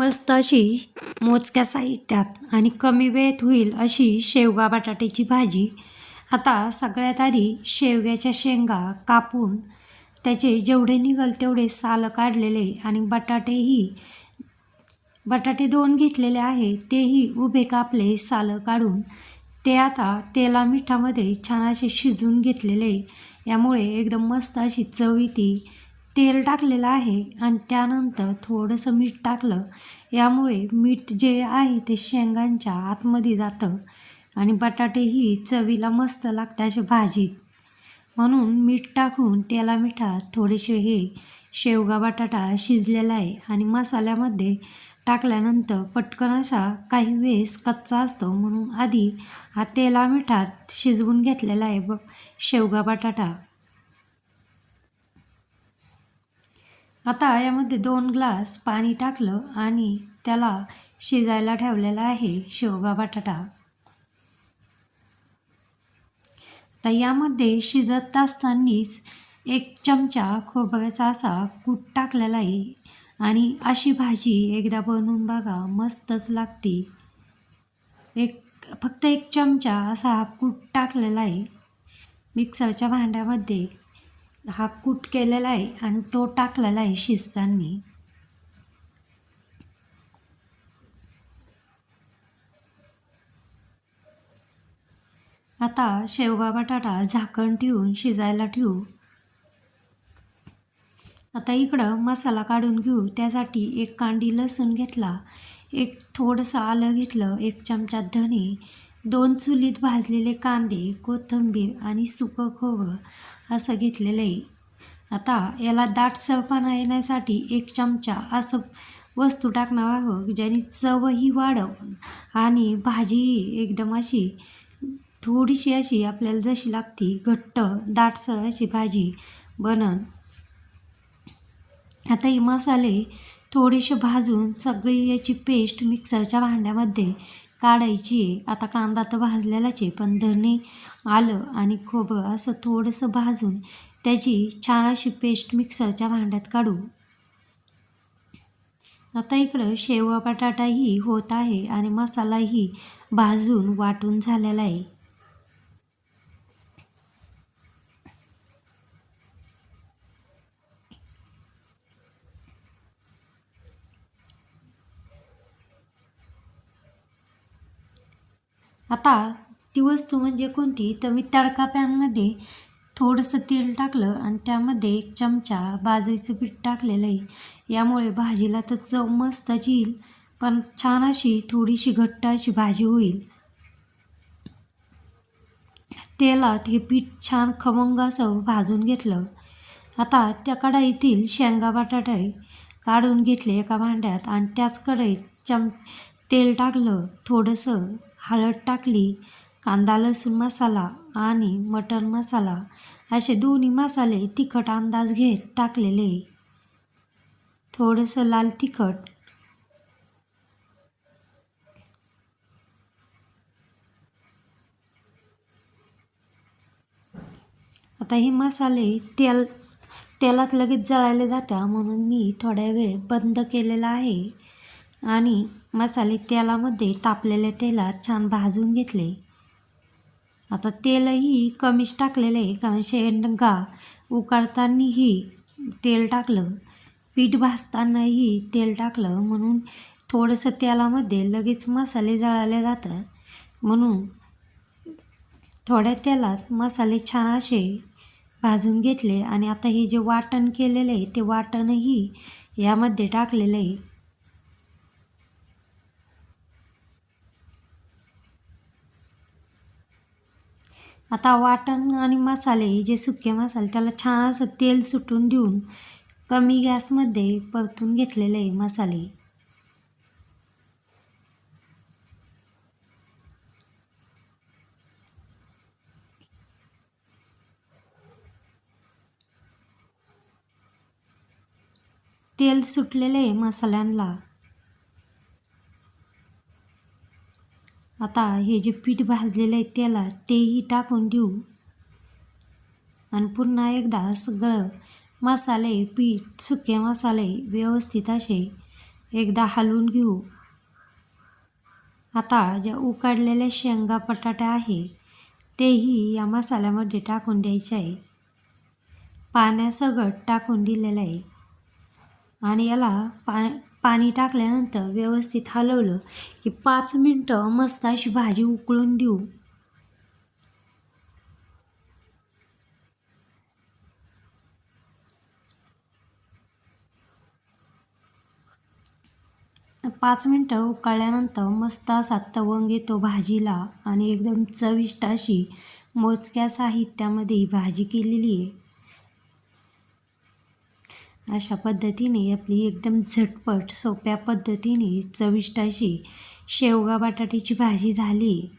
मस्त अशी मोजक्या साहित्यात आणि कमी वेळेत होईल अशी शेवगा बटाट्याची भाजी. आता सगळ्यात आधी शेवग्याच्या शेंगा कापून त्याचे जेवढे निघल तेवढे सालं काढलेले आणि बटाटे 2 घेतलेले आहे, तेही उभे कापले सालं काढून. ते आता तेला मिठामध्ये छान असे शिजवून घेतलेले, यामुळे एकदम मस्त अशी चव येते. तेल टाकलेलं आहे आणि त्यानंतर थोडंसं मीठ टाकलं, यामुळे मीठ जे आहे ते शेंगांच्या आतमध्ये जातं आणि बटाटेही चवीला मस्त लागतात असे भाजीत. म्हणून मीठ टाकून तेला मिठात थोडेसे हे शेवगा बटाटा शिजलेला आहे आणि मसाल्यामध्ये टाकल्यानंतर पटकन असा काही वेळेस कच्चा असतो, म्हणून आधी हा तेला मिठात शिजवून घेतलेला आहे शेवगा बटाटा. आता यामध्ये 2 ग्लास पाणी टाकलं आणि त्याला शिजायला ठेवलेला आहे शेवगा बटाटा. तर यामध्ये शिजत असतानाच 1 चमचा खोबऱ्याचा असा कूट टाकलेला आहे आणि अशी भाजी एकदा बनवून बघा, मस्तच लागते. फक्त 1 चमचा असा कूट टाकलेला आहे. मिक्सरच्या भांड्यामध्ये हा कूट केलेला आहे आणि तो टाकलेला आहे शिजताना. आता शेवगा बटाटा झाकण ठेवून शिजायला ठेवू. आता इकडं मसाला काढून घेऊ. त्यासाठी 1 कांडी लसूण घेतला, थोडंसं आलं घेतलं, 1 चमचा धने, 2 चुलीत भाजलेले कांदे, कोथिंबीर आणि सुकं खोबरं असं घेतलेलं आहे. आता याला दाटसरपणा येण्यासाठी 1 चमचा असं वस्तू टाकणार आहोत, ज्याने चवही वाढव आणि भाजीही एकदम अशी थोडीशी अशी आपल्याला जशी लागती घट्ट दाटसर अशी भाजी बनन. आता ही मसाले थोडेसे भाजून सगळी याची पेस्ट मिक्सरच्या भांड्यामध्ये काढायची आहे. आता कांदा तर भाजलेलाच आहे, पण धने, आलं आणि खोबरं असं थोडंसं भाजून त्याची छान अशी पेस्ट मिक्सरच्या भांड्यात काढू. आता इकडं शेवगा बटाटाही होत आहे आणि मसालाही भाजून वाटून झालेला आहे. आता ती वस्तू म्हणजे कोणती, तर मी तडका पॅनमध्ये थोडंसं तेल टाकलं आणि त्यामध्ये 1 चमचा बाजरीचं पीठ टाकलेलं आहे. यामुळे भाजीला तर चव मस्तच येईल, पण छान अशी थोडीशी घट्ट अशी भाजी होईल. तेलात हे पीठ छान खमंग असं भाजून घेतलं. आता त्या कढईतील शेंगा बटाटे काढून घेतले एका भांड्यात आणि त्याच कढईत तेल टाकलं, थोडंसं हळद टाकली, कांदा लसूण मसाला आणि मटण मसाला असे दोन्ही मसाले तिखट अंदाज घेत टाकलेले, थोडंसं लाल तिखट. आता हे मसाले तेलात लगेच जळायला जातात, म्हणून मी थोड्या वेळ बंद केलेला आहे आणि मसाले तेलामध्ये तापलेल्या तेलात छान भाजून घेतले. आता तेलही कमीच टाकलेलं आहे, कारण शेंगा उकडतानाही तेल टाकलं, पीठ भाजतानाही तेल टाकलं, म्हणून थोडंसं तेलामध्ये लगेच मसाले जळाले जातात. म्हणून थोड्या तेलात मसाले छान असे भाजून घेतले आणि आता हे जे वाटण केलेलं आहे ते वाटणही यामध्ये टाकलेलं आहे. आता वाटण आणि मसाले जे सुके मसाले त्याला छान असं तेल सुटून देऊन कमी गॅसमध्ये परतून घेतलेले आहे मसाले. तेल सुटलेले आहे मसाल्यांना. आता हे जे पीठ भाजलेलं आहे तेलात तेही टाकून देऊ आणि पुन्हा एकदा सगळं मसाले, पीठ, सुके मसाले व्यवस्थित असे एकदा हलवून घेऊ. आता ज्या उकडलेल्या शेंगा बटाटा आहे तेही या मसाल्यामध्ये टाकून द्यायचे आहे. पाण्यासकट टाकून दिलेलं आहे आणि याला पाणी टाकल्यानंतर व्यवस्थित हलवलं की 5 मिनटं मस्त अशी भाजी उकळून देऊ. पाच मिनटं उकळल्यानंतर मस्त असा तवंग येतो भाजीला आणि एकदम चविष्ट अशी मोजक्या साहित्यामध्ये ही भाजी केलेली आहे. अशा पद्धतीने आपली एकदम झटपट सोप्या पद्धतीने चविष्ट अशी शेवगा बटाट्याची भाजी झाली.